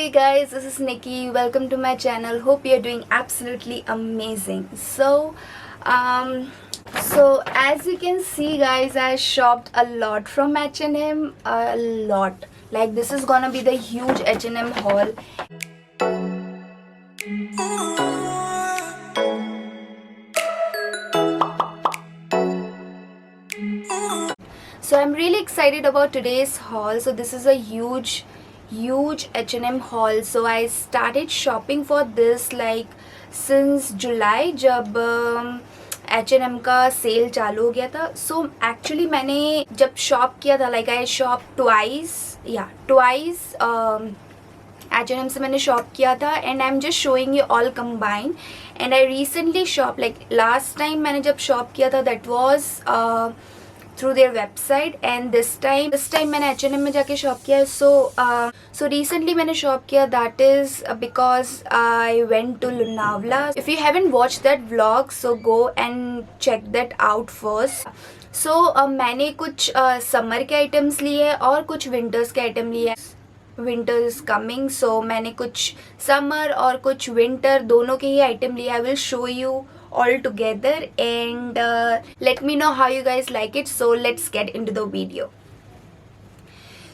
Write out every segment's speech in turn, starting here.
Hey guys, this is Nikki. Welcome to my channel. Hope you're doing absolutely amazing. Um, so as you can see, guys, I shopped a lot from H&M. A lot. Like this is gonna be the huge H&M haul. So I'm really excited about today's haul. So this is a huge H&M haul. So I started shopping for this like since July जब H&M का cell चालू हो गया था. So actually मैंने जब shop किया था like I shop twice H&M से मैंने शॉप किया था and I'm just showing you all combined. And I recently shop like last time मैंने जब शॉप किया था that was through their website and this time मैंने H&M में जाके शॉप किया. So recently मैंने शॉप किया, that is because I went to Lonavala. If you haven't watched that vlog, so go and check that out first. So मैंने कुछ summer के items लिए और कुछ विंटर्स के आइटम लिए. विंटर इज कमिंग, सो मैंने कुछ समर और कुछ विंटर दोनों के ही आइटम लिए. I will show you all together and let me know how you guys like it. So let's get into the video.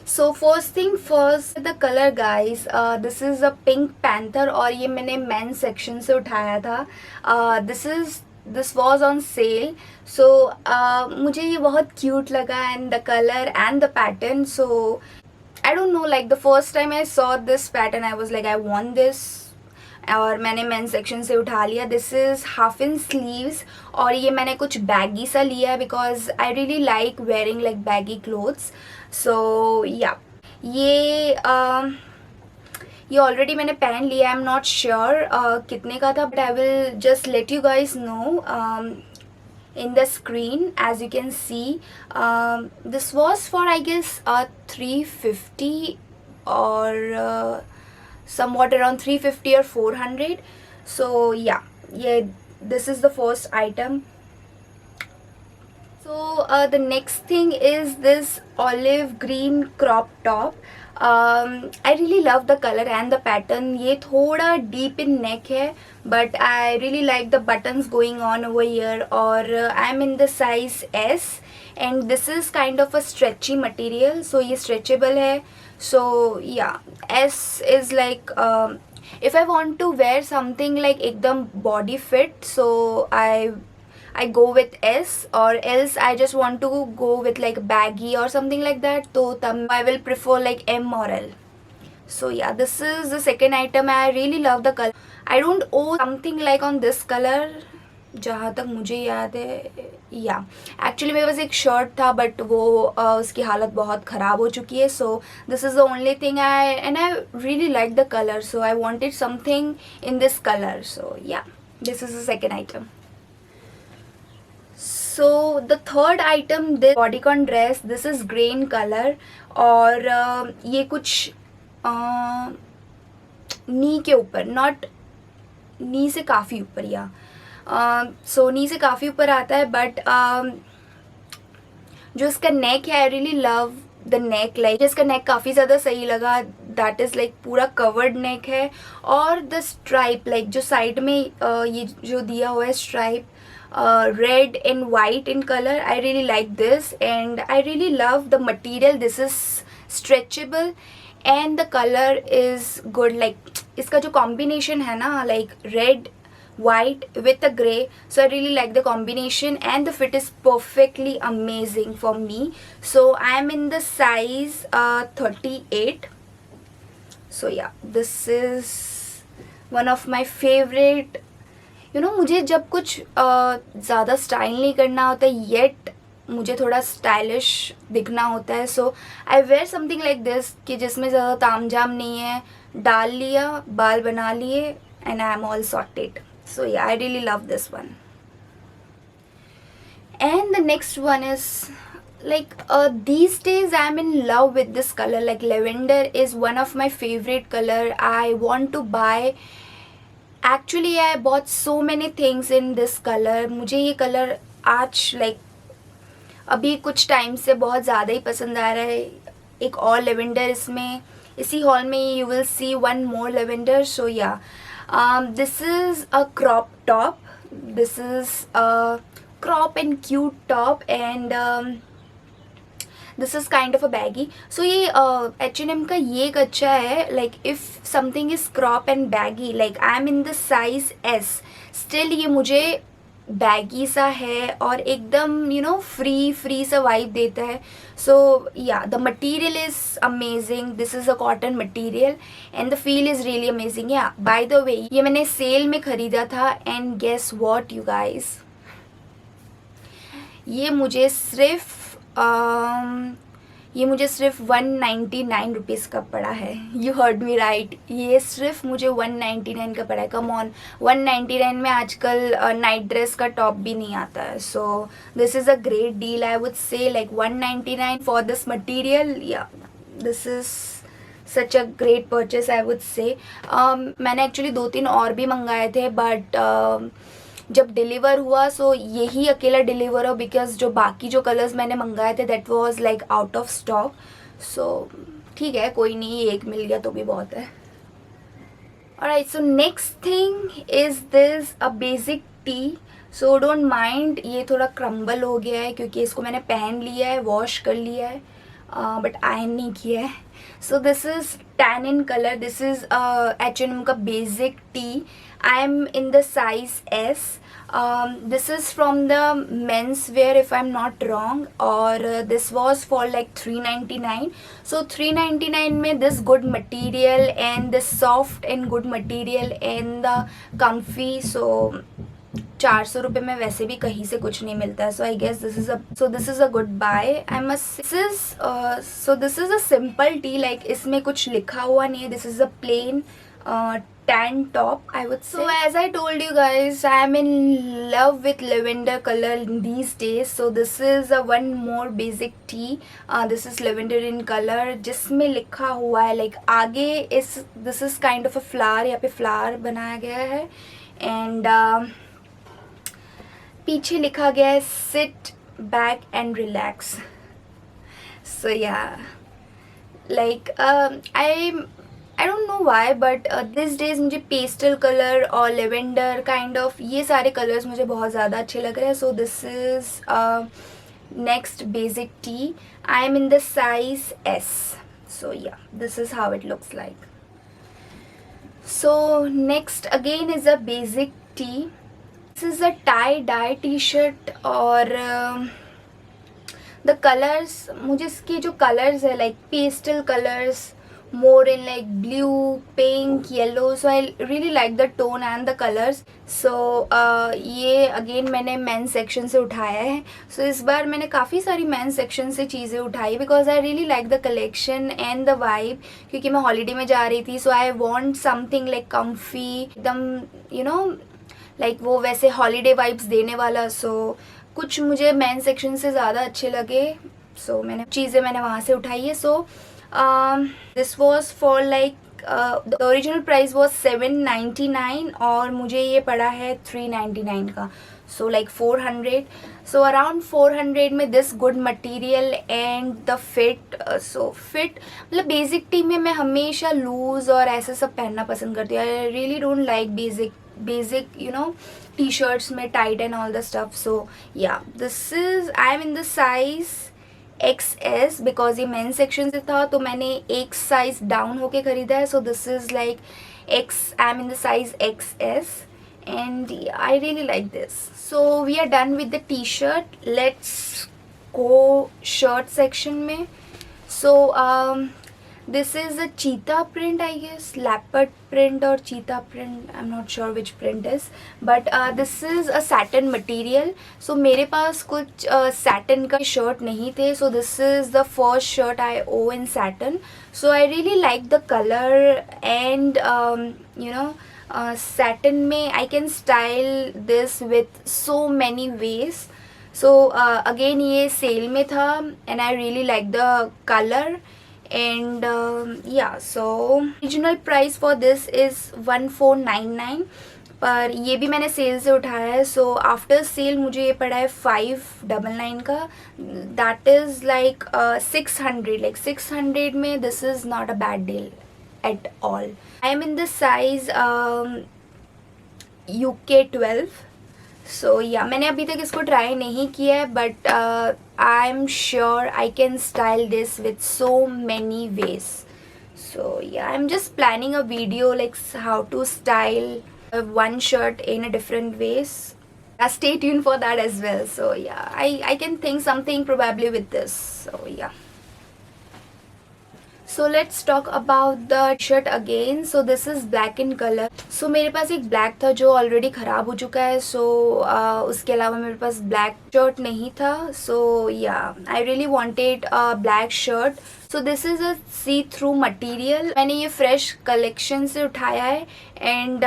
So first thing first, the color guys, this is a pink panther और ये मैंने men's section से उठाया था. This was on sale. So मुझे ये बहुत cute लगा and the color and the pattern. So I don't know, like the first time I saw this pattern I was like I want this और मैंने main section से उठा लिया. This is half in sleeves और ये मैंने कुछ baggy सा लिया है because I really like wearing like baggy clothes. So yeah ये ऑलरेडी मैंने पहन लिया. आई एम नॉट श्योर कितने का था, but I will just let you guys know in the screen. As you can see, this was for I guess 350 or somewhat around 350 or 400. So yeah, this is the first item. So the next thing is this olive green crop top. I really love the color and the pattern. ये थोड़ा deep in neck है, but I really like the buttons going on over here. और I'm in the size S and this is kind of a stretchy material, so ये stretchable है. So yeah, S is like if I want to wear something like एकदम body fit, so I go with S, or else I just want to go with like baggy or something like that, तो तब I will prefer like M or L. So yeah, this is the second item. I really love the color. I don't own something like on this color जहाँ तक मुझे याद है. या actually मेरे पास एक शर्ट था बट वो उसकी हालत बहुत ख़राब हो चुकी है. So this is the only thing I really like the colour, so I wanted something in this colour. So yeah this is the second item. So the third item, this bodycon dress, this is grey in color और ये कुछ नी के ऊपर, not नी से काफ़ी ऊपर, या सो नी से काफ़ी ऊपर आता है. बट जो इसका नेक है, आई really love the neck. Like इसका नेक काफ़ी ज़्यादा सही लगा. दैट इज़ लाइक पूरा कवर्ड नेक है और द स्ट्राइप लाइक जो साइड में ये जो दिया हुआ है stripe, red and white in color. I really like this and I really love the material. This is stretchable and the color is good. Like इसका जो combination है ना, like red white with the gray, so I really like the combination and the fit is perfectly amazing for me. So I am in the size 38. So yeah, this is one of my favorite. मुझे जब कुछ ज़्यादा style नहीं करना होता है yet मुझे थोड़ा स्टाइलिश दिखना होता है. So I where something like this कि जिसमें ज़्यादा तामझाम नहीं है, डाल लिया, बाल बना लिए and I am all sorted. So yeah I really love this one. And the next one is like these days I'm in love with this color. Like lavender is one of my favorite color. I want to buy. Actually I bought so many things in this color. मुझे ये colour आज अभी कुछ time से बहुत ज़्यादा ही पसंद आ रहा है. एक और लेवेंडर इसमें इसी हॉल में you will see one more lavender. So yeah, this is a crop top. This is a crop and cute top, and this is kind of a baggy. So ये H&M का ये एक अच्छा है, like if something is crop and baggy, like I am in the size S, still ये मुझे baggy सा है और एकदम फ्री सा वाइब देता है. So yeah, the material is amazing. This is a cotton material and the feel is really amazing. Yeah, by the way, ये मैंने सेल में ख़रीदा था, and guess what you guys, ये मुझे सिर्फ 199 रुपीज़ का पड़ा है. यू हर्ड मी राइट, ये सिर्फ मुझे 199 का पड़ा है. कम ऑन, 199 में आजकल नाइट ड्रेस का टॉप भी नहीं आता है. So this is a great deal. I would say like 199 for this material. Yeah, this is such a great purchase I would say. मैंने एक्चुअली 2-3 और भी मंगाए थे, बट जब डिलीवर हुआ सो यही अकेला डिलीवर हो, बिकॉज जो बाकी जो कलर्स मैंने मंगाए थे that was like out of stock. So ठीक है, कोई नहीं, एक मिल गया तो भी बहुत है. Alright, so next thing is this a basic T. So don't mind, ये थोड़ा क्रम्बल हो गया है क्योंकि इसको मैंने पहन लिया है, वॉश कर लिया है, बट आयरन नहीं किया है. So this is tan in colour. This is H&M का basic T. I am in the size S. This is from the men's wear if I'm not wrong, or this was for like 399. So 399 में this good material and this soft and good material and the comfy. So 400 रुपये में वैसे भी कहीं से कुछ नहीं मिलता है. So I guess this is a good buy. I must. This is a simple tee, like इसमें कुछ लिखा हुआ नहीं है. This is a plain tan top, I would say. So as I told you guys, I am in love with lavender color these days. So this is a one more basic tee. This is lavender in color, जिसमें लिखा हुआ है like आगे this is kind of a flower. यहाँ पे flower बनाया गया है, and पीछे लिखा गया है sit back and relax. So yeah, like I don't know why, but these days मुझे पेस्टल कलर और लेवेंडर काइंड ऑफ ये सारे कलर्स मुझे बहुत ज़्यादा अच्छे लग रहे हैं. सो this is next basic T. I am in the size S. So yeah, this is how it looks like. So next again is a basic T. This is a tie dye T shirt, और the colours, मुझे इसके जो colours है like pastel colours, more in like blue, pink, yellow. So I really like the tone and the colors. So ये again मैंने main section से उठाया है. So इस बार मैंने काफ़ी सारी मेन सेक्शन से चीज़ें उठाई because I really like the collection and the vibe. क्योंकि मैं हॉलीडे में जा रही थी, so I want something like comfy, एकदम like वो वैसे हॉलीडे वाइब्स देने वाला. So कुछ मुझे मेन सेक्शन से ज़्यादा अच्छे लगे, so मैंने वहाँ से उठाई है. So this was for like the original price was 799 और मुझे ये पड़ा है 399 का. So like 400. So around 400 में this good material and the fit. So fit मतलब बेसिक टी में मैं हमेशा लूज़ और ऐसे सब पहनना पसंद करती हूँ. I really don't like basic t-shirts में tight and all the stuff. So yeah, this is, I am in the size XS because ये मेन सेक्शन से था, तो मैंने एक साइज डाउन होके ख़रीदा है. So this is like X. I am in the size XS and I really like this. So we are done with the T shirt. Let's go shirt section में. So this is a cheetah print, I guess, leopard print or cheetah print, I'm not sure which print is, but this is a satin material. So मेरे पास कुछ satin का shirt नहीं थे, so this is the first shirt I own in satin. So I really like the color and satin में I can style this with so many ways. So again ये sale में था and I really like the color. And yeah, so original price for this is 1499. पर ये भी मैंने cell से उठाया है. सो आफ्टर सेल मुझे ये पड़ा है 599 का. That is like 600. लाइक 600 में this is not a bad deal at all. I am in the size UK 12. सो या मैंने अभी तक इसको ट्राई नहीं किया है, but I am sure I can style this with so many ways. So yeah, I'm just planning a video like how to style one shirt in a different ways. Stay tuned for that as well. So yeah, I can think something probably with this. So yeah. So let's talk about the shirt again. So this is black in color. So मेरे पास एक black था जो already ख़राब हो चुका है. So उसके अलावा मेरे पास black shirt नहीं था. So yeah, I really wanted a black shirt. So this is a see-through material. मैंने ये fresh collection से उठाया है and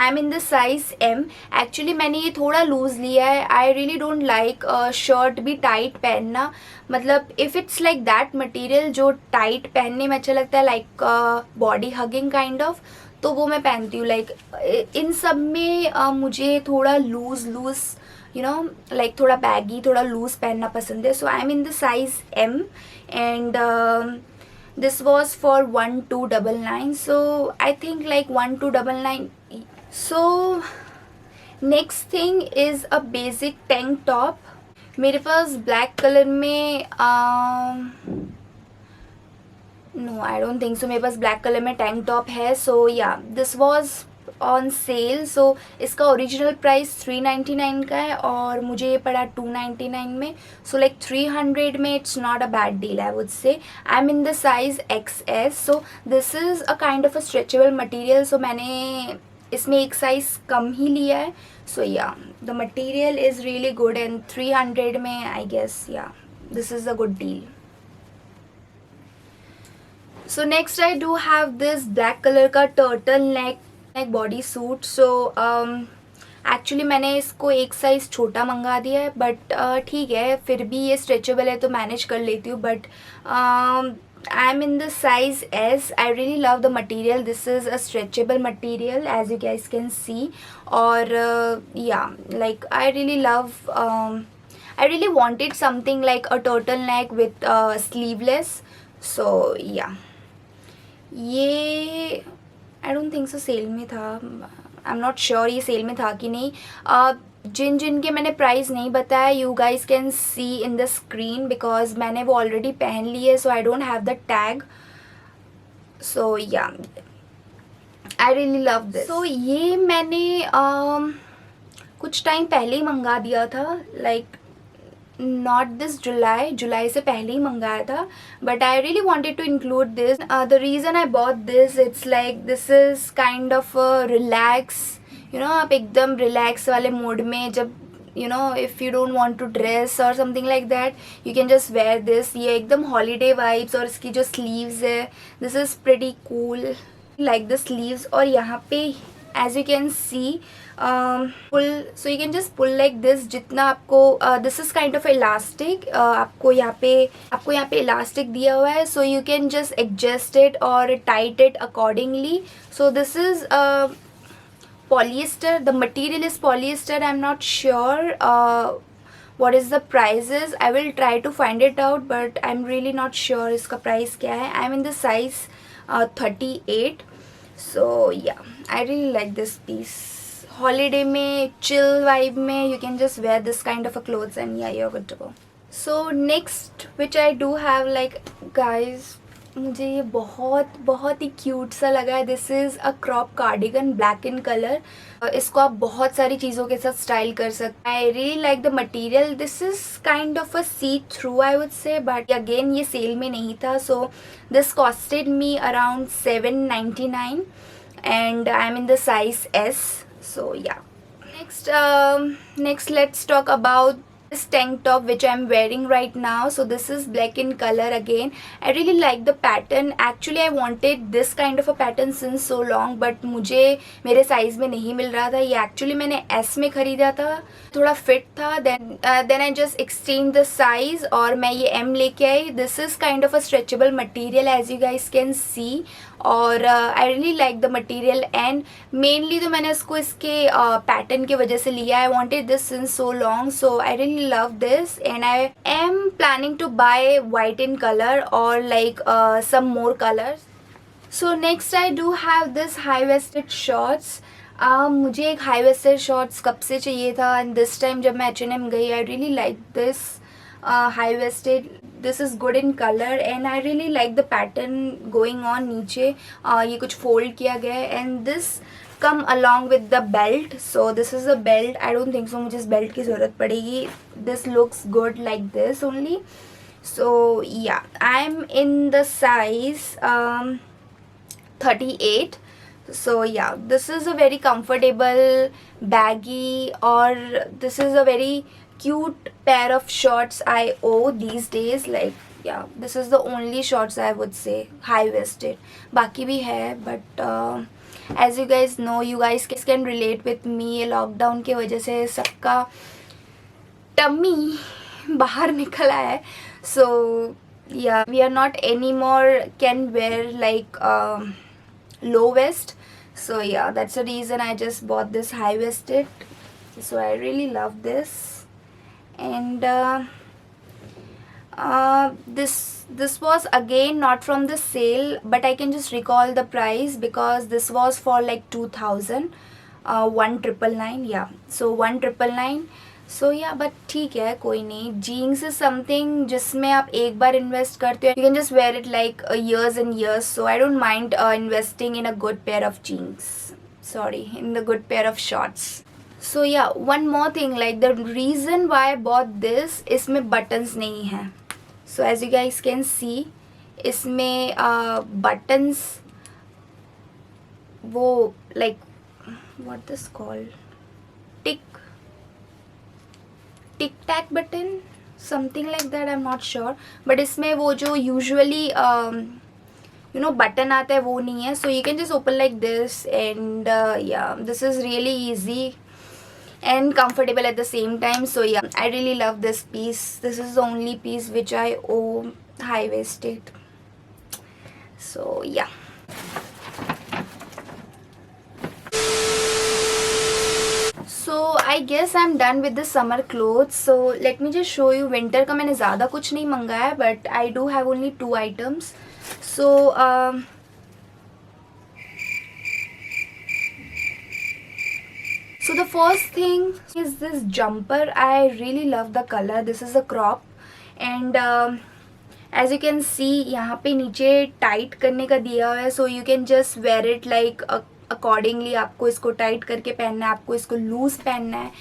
I'm in the size M. Actually मैंने ये थोड़ा loose लिया है. I really don't like shirt भी tight पहनना. मतलब if it's like that material जो tight पहनने में अच्छा लगता है, like body hugging kind of, तो वो मैं पहनती हूँ. लाइक इन सब में मुझे थोड़ा लूज यू नो लाइक थोड़ा बैगी, थोड़ा लूज पहनना पसंद है. So I am in the size M and this was for 1299. So I think like 1299. So next thing is a basic tank top. मेरे पास ब्लैक कलर में no I don't think so मेरे पास black colour में tank top है. So yeah this was on sale. So इसका original price 399 का है और मुझे ये पड़ा 299 में. सो लाइक 300 में it's not a bad deal I would say. I am in the size XS. So this is a kind of a stretchable material. So मैंने इसमें एक साइज़ कम ही लिया है. So yeah the material is really good and 300 में I guess या this is a good deal. So next I do have this black color का turtle neck body suit. So actually मैंने इसको एक साइज़ छोटा मंगा दिया है, बट ठीक है, फिर भी ये स्ट्रेचेबल है तो मैनेज कर लेती हूँ. But I am in the size S. I really love the material. This is a stretchable material as you guys can see. और yeah like I really wanted something like a turtleneck with sleeveless. So yeah, ये I don't think so sale में था. I am not sure ये sale में था कि नहीं. जिनके मैंने प्राइस नहीं बताया, you guys can see in the screen because मैंने वो ऑलरेडी पहन ली है. So I don't have the tag. So yeah I really love this. So ये मैंने कुछ टाइम पहले ही मंगा दिया था. लाइक नॉट दिस जुलाई से पहले ही मंगाया था. But I really wanted to include this. The reason I bought this, it's like this is kind of relax, you know, आप एकदम रिलैक्स वाले मोड में जब you know if you don't want to dress or something like that, you can just wear this. ये एकदम holiday vibes. और इसकी जो स्लीव्स है, this is pretty cool. Like the sleeves. और यहाँ पे as you can see pull, so you can just pull like this. जितना आपको this is kind of elastic. आपको यहाँ पे इलास्टिक दिया हुआ है. So you can just adjust it और tight it accordingly. So this is polyester. The material is polyester. I'm not sure what is the prices. I will try to find it out, but I'm really not sure इसका price क्या है. I'm in the size 38. So yeah, I really like this piece. Holiday में chill vibe में you can just wear this kind of a clothes and yeah, you're good to go. So next which I do have, like guys, मुझे ये बहुत ही cute सा लगा है. This is a crop cardigan black in colour. इसको आप बहुत सारी चीज़ों के साथ स्टाइल कर सकते हैं. I really like the material. This is kind of a see through I would say, but again ये सेल में नहीं था. So this costed me around 799 and I am in the size S. So yeah, next let's talk about this tank top which I'm wearing right now. So this is black in color again. I really like the pattern. Actually I wanted this kind of a pattern since so long, but मुझे मेरे size में नहीं मिल रहा था. ये actually मैंने S में ख़रीदा था, थोड़ा फिट था. then I just extend the size और मैं ये M लेके आई. This is kind of a stretchable material as you guys can see. और I really like the material and mainly तो मैंने इसको इसके पैटर्न की वजह से लिया. I wanted this since so long, so I really love this and I am planning to buy white in colour और like some more colours. So next I do have this high waisted shorts. मुझे एक high waisted shorts कब से चाहिए था and this time जब मैं H&M गई, I really like this high waisted. This is good in colour and I really like the pattern going on. नीचे ये कुछ फोल्ड किया गया है and this come along with the belt. So this is a belt. I don't think so मुझे इस belt की ज़रूरत पड़ेगी. This looks good like this only. So yeah, I am in the size 38. So yeah, this is a very comfortable baggy or this is a very cute pair of shorts I owe these days. Like yeah, this is the only shorts I would say high waisted. बाकी भी है but as you guys know, you guys can relate with me. Lockdown की वजह से सबका tummy बाहर निकला है. So yeah, we are not anymore can wear like low waist. So yeah, that's the reason I just bought this high waisted. So I really love this and this was again not from the sale, but I can just recall the price because this was for like 2000, 1999. yeah, so 1999. सो या but ठीक है, कोई नहीं. Jeans is something जिसमें आप एक बार invest करते हो, you can just wear it like years and years. So I don't mind investing in a good pair of jeans. Sorry, in the good pair of shorts. So yeah, one more thing, like the reason why I bought this, इसमें buttons नहीं है. So as you guys can see, इसमें buttons वो like what this called, tick tack button, something like that, I am not sure. But इसमें वो जो usually you know button आता है वो नहीं है. So you can just open like this and yeah, this is really easy and comfortable at the same time. So yeah, I really love this piece. This is the only piece which I owe high waisted. So yeah. So I guess I'm done with the summer clothes. So let me just show you. winter का मैंने ज़्यादा कुछ नहीं मंगाया, but I do have only 2 items. So so the first thing is this jumper. I really love the color. This is a crop and as you can see यहाँ पे नीचे tight करने का दिया हुआ है. So you can just wear it like accordingly. आपको इसको टाइट करके पहनना है, आपको इसको लूज़ पहनना है.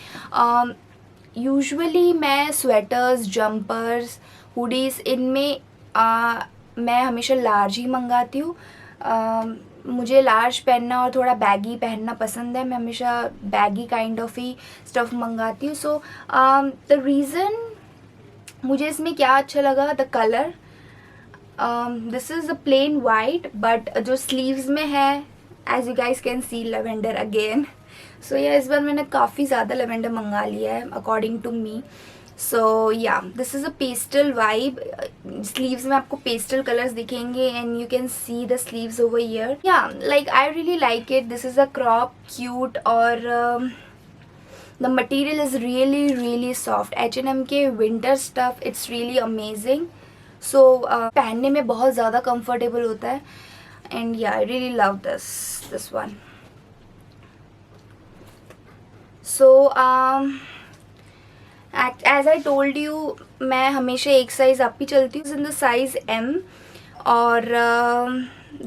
यूजुअली मैं स्वेटर्स, जंपर्स, हुडीज़ इनमें मैं हमेशा लार्ज ही मंगाती हूँ. मुझे लार्ज पहनना और थोड़ा बैगी पहनना पसंद है. मैं हमेशा बैगी काइंड ऑफ ही स्टफ़ मंगाती हूँ. सो द रीज़न मुझे इसमें क्या अच्छा लगा, the colour. This is a plain white but जो स्लीव्स में है, as you guys can see, lavender again. So yeah, इस बार मैंने काफ़ी ज़्यादा lavender मंगा लिया है according to me. So yeah, this is a pastel vibe. Sleeves में आपको pastel colors दिखेंगे and you can see the sleeves over here. Yeah, like I really like it. This is a crop, cute और the material is really really soft. H&M के winter stuff, it's really amazing. So पहनने में बहुत ज़्यादा comfortable होता है. And yeah, I really love this one. So as I told you, मैं हमेशा एक साइज़ अप ही चलती हूँ, in the size M. और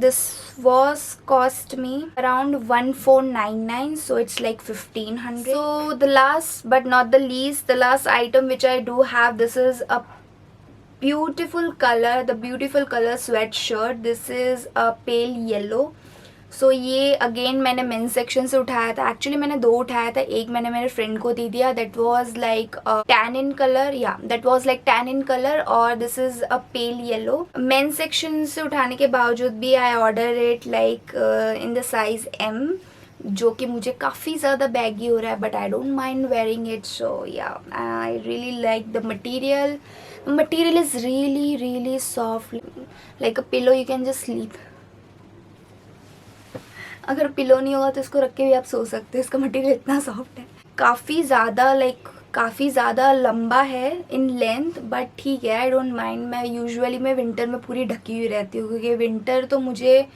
this was cost me around 1499, so it's like 1500. So the last but not the least, the last item which I do have, this is a beautiful color, the beautiful color sweatshirt. This is a pale yellow. So ये again मैंने mains section से उठाया था. Actually मैंने 2 उठाया था. एक मैंने मेरे फ्रेंड को दे दिया. That was like tan in color. Yeah, that was like tan in color. और this is a pale yellow. Men's section से उठाने के बावजूद भी I order it like in the size M, जो कि मुझे काफ़ी ज़्यादा बैगी हो रहा है, but I don't mind wearing it. So yeah, I really like the material. The material is really really soft, like a pillow. You can just sleep. अगर pillow नहीं होगा तो इसको रख के भी आप सो सकते हो, इसका मटेरियल इतना सॉफ्ट है। काफ़ी ज़्यादा लंबा है इन लेंथ, बट ठीक है, आई डोंट माइंड। मैं विंटर में पूरी ढकी हुई रहती हूँ, क्योंकि विंटर तो मुझे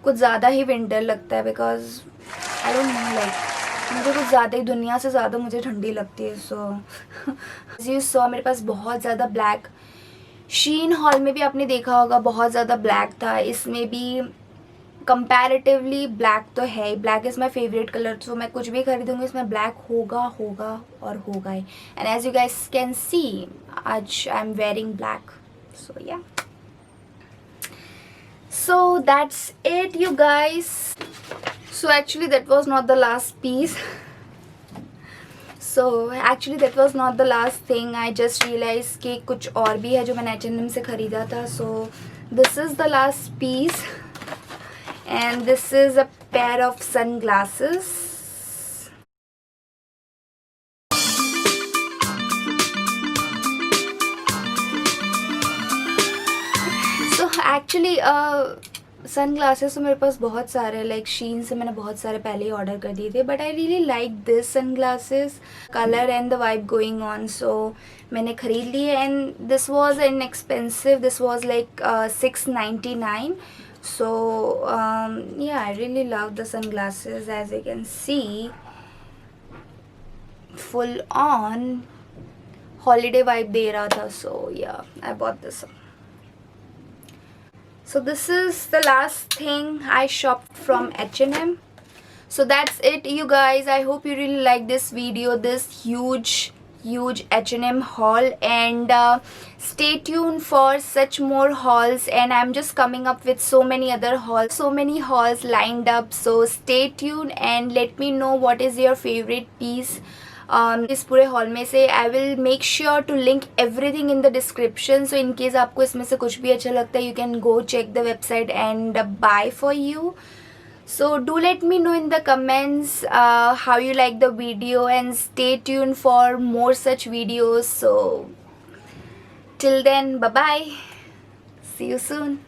कुछ ज़्यादा ही विंटर लगता है, because I don't know, like मुझे कुछ ज़्यादा ही, दुनिया से ज़्यादा मुझे ठंडी लगती है। सो यू सॉ मेरे पास बहुत ज़्यादा ब्लैक, शीन हॉल में भी आपने देखा होगा बहुत ज़्यादा ब्लैक था, इसमें भी कंपैरेटिवली ब्लैक तो है ही। Black is my favourite colour, तो मैं कुछ भी खरीदूँगी इसमें ब्लैक होगा और होगा ही। And as you guys can see, आज I am wearing black, so yeah. So that's it, you guys. So actually that was not the last piece. That was not the last thing. I just realized कि कुछ और भी है जो मैंने H&M से ख़रीदा था. So this is the last piece, and this is a pair of sunglasses. So actually sunglasses तो मेरे पास बहुत सारे, लाइक शीन से मैंने बहुत सारे पहले ही ऑर्डर कर दिए थे, but I really like this sunglasses, colour and the vibe going on, so मैंने ख़रीद लिए। And this was inexpensive, this was like 699. So yeah, I really love the sunglasses. As you can see, full on holiday vibe दे रहा था, so yeah, I bought this. So this is the last thing I shopped from H&M. So that's it, you guys. I hope you really like this video, this huge H&M haul, and stay tuned for such more hauls. And I'm just coming up with so many other hauls, so many hauls lined up, so stay tuned and let me know what is your favorite piece इस पूरे hall में से. I will make sure to link everything in the description, so in case आपको इसमें से कुछ भी अच्छा लगता है, you can go check the website and bye for you. So do let me know in the comments how you like the video, and stay tuned for more such videos. So till then, bye bye, see you soon.